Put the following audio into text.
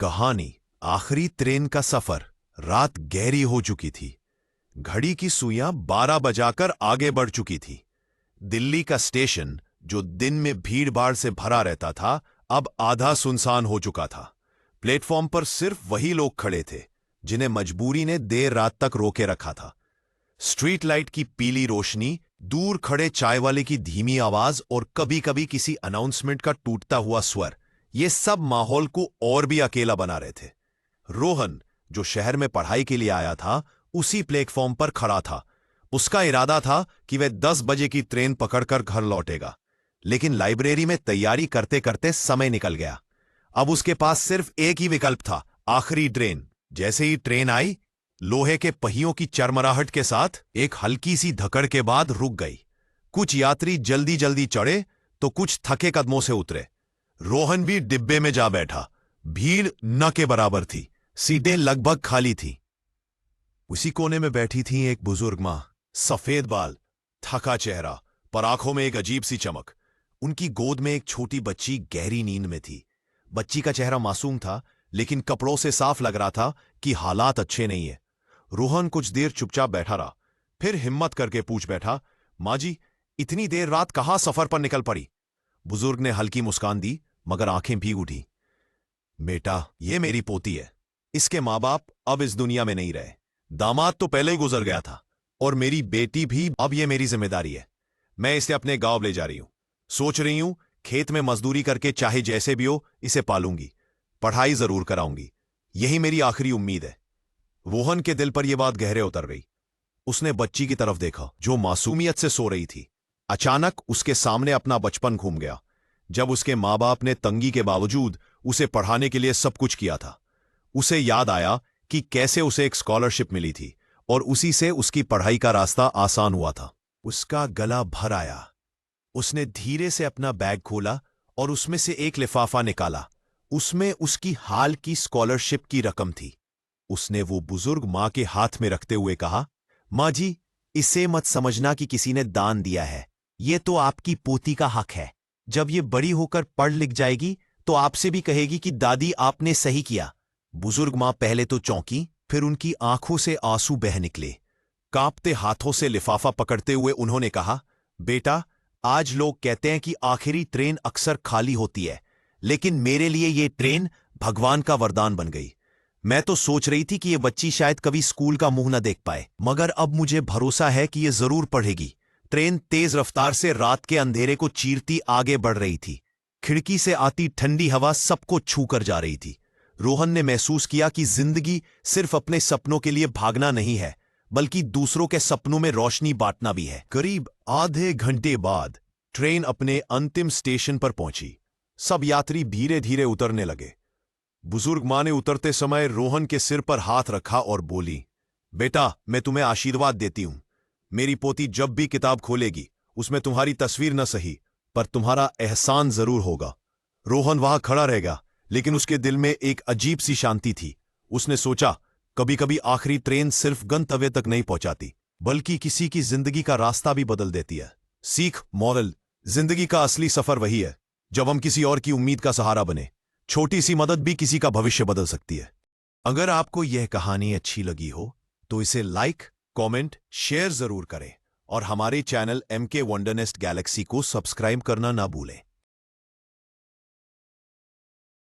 कहानी। आखिरी ट्रेन का सफर। रात गहरी हो चुकी थी। घड़ी की सुइयां 12 बजाकर आगे बढ़ चुकी थी। दिल्ली का स्टेशन, जो दिन में भीड़ भाड़ से भरा रहता था, अब आधा सुनसान हो चुका था। प्लेटफॉर्म पर सिर्फ वही लोग खड़े थे जिन्हें मजबूरी ने देर रात तक रोके रखा था। स्ट्रीट लाइट की पीली रोशनी, दूर खड़े चाय वाले की धीमी आवाज और कभी कभी किसी अनाउंसमेंट का टूटता हुआ स्वर, ये सब माहौल को और भी अकेला बना रहे थे। रोहन, जो शहर में पढ़ाई के लिए आया था, उसी प्लेटफॉर्म पर खड़ा था। उसका इरादा था कि वह 10 बजे की ट्रेन पकड़कर घर लौटेगा, लेकिन लाइब्रेरी में तैयारी करते करते समय निकल गया। अब उसके पास सिर्फ एक ही विकल्प था, आखिरी ट्रेन। जैसे ही ट्रेन आई, लोहे के पहियों की चरमराहट के साथ एक हल्की सी धकड़ के बाद रुक गई। कुछ यात्री जल्दी जल्दी चढ़े तो कुछ थके कदमों से उतरे। रोहन भी डिब्बे में जा बैठा। भीड़ न के बराबर थी, सीटें लगभग खाली थी। उसी कोने में बैठी थी एक बुजुर्ग मां, सफेद बाल, थका चेहरा, पर आंखों में एक अजीब सी चमक। उनकी गोद में एक छोटी बच्ची गहरी नींद में थी। बच्ची का चेहरा मासूम था, लेकिन कपड़ों से साफ लग रहा था कि हालात अच्छे नहीं है। रोहन कुछ देर चुपचाप बैठा रहा, फिर हिम्मत करके पूछ बैठा, माँ जी, इतनी देर रात कहाँ सफर पर निकल पड़ी? बुजुर्ग ने हल्की मुस्कान दी, मगर आंखें भीग उठी। बेटा, ये मेरी पोती है। इसके माँ बाप अब इस दुनिया में नहीं रहे। दामाद तो पहले ही गुजर गया था, और मेरी बेटी भी। अब ये मेरी जिम्मेदारी है। मैं इसे अपने गांव ले जा रही हूं। सोच रही हूं, खेत में मजदूरी करके चाहे जैसे भी हो इसे पालूंगी, पढ़ाई जरूर कराऊंगी। यही मेरी आखिरी उम्मीद है। रोहन के दिल पर यह बात गहरे उतर गई। उसने बच्ची की तरफ देखा, जो मासूमियत से सो रही थी। अचानक उसके सामने अपना बचपन घूम गया, जब उसके माँ बाप ने तंगी के बावजूद उसे पढ़ाने के लिए सब कुछ किया था। उसे याद आया कि कैसे उसे एक स्कॉलरशिप मिली थी, और उसी से उसकी पढ़ाई का रास्ता आसान हुआ था। उसका गला भर आया। उसने धीरे से अपना बैग खोला और उसमें से एक लिफाफा निकाला। उसमें उसकी हाल की स्कॉलरशिप की रकम थी। उसने वो बुजुर्ग मां के हाथ में रखते हुए कहा, मां जी, इसे मत समझना कि किसी ने दान दिया है। ये तो आपकी पोती का हक है। जब ये बड़ी होकर पढ़ लिख जाएगी तो आपसे भी कहेगी कि दादी, आपने सही किया। बुजुर्ग मां पहले तो चौंकी, फिर उनकी आंखों से आंसू बह निकले। कांपते हाथों से लिफाफा पकड़ते हुए उन्होंने कहा, बेटा, आज लोग कहते हैं कि आखिरी ट्रेन अक्सर खाली होती है, लेकिन मेरे लिए ये ट्रेन भगवान का वरदान बन गई। मैं तो सोच रही थी कि ये बच्ची शायद कभी स्कूल का मुंह न देख पाए, मगर अब मुझे भरोसा है कि ये जरूर पढ़ेगी। ट्रेन तेज रफ्तार से रात के अंधेरे को चीरती आगे बढ़ रही थी। खिड़की से आती ठंडी हवा सबको छू कर जा रही थी। रोहन ने महसूस किया कि जिंदगी सिर्फ अपने सपनों के लिए भागना नहीं है, बल्कि दूसरों के सपनों में रोशनी बांटना भी है। करीब आधे घंटे बाद ट्रेन अपने अंतिम स्टेशन पर पहुंची। सब यात्री धीरे धीरे उतरने लगे। बुजुर्ग मां ने उतरते समय रोहन के सिर पर हाथ रखा और बोली, बेटा, मैं तुम्हें आशीर्वाद देती हूं। मेरी पोती जब भी किताब खोलेगी, उसमें तुम्हारी तस्वीर न सही, पर तुम्हारा एहसान जरूर होगा। रोहन वहां खड़ा रहेगा, लेकिन उसके दिल में एक अजीब सी शांति थी। उसने सोचा, कभी कभी आखिरी ट्रेन सिर्फ गंतव्य तक नहीं पहुंचाती, बल्कि किसी की जिंदगी का रास्ता भी बदल देती है। सीख, मॉरल, जिंदगी का असली सफर वही है जब हम किसी और की उम्मीद का सहारा बने। छोटी सी मदद भी किसी का भविष्य बदल सकती है। अगर आपको यह कहानी अच्छी लगी हो तो इसे लाइक, कमेंट, शेयर जरूर करें, और हमारे चैनल MK वंडरनेस्ट गैलेक्सी को सब्सक्राइब करना ना भूलें।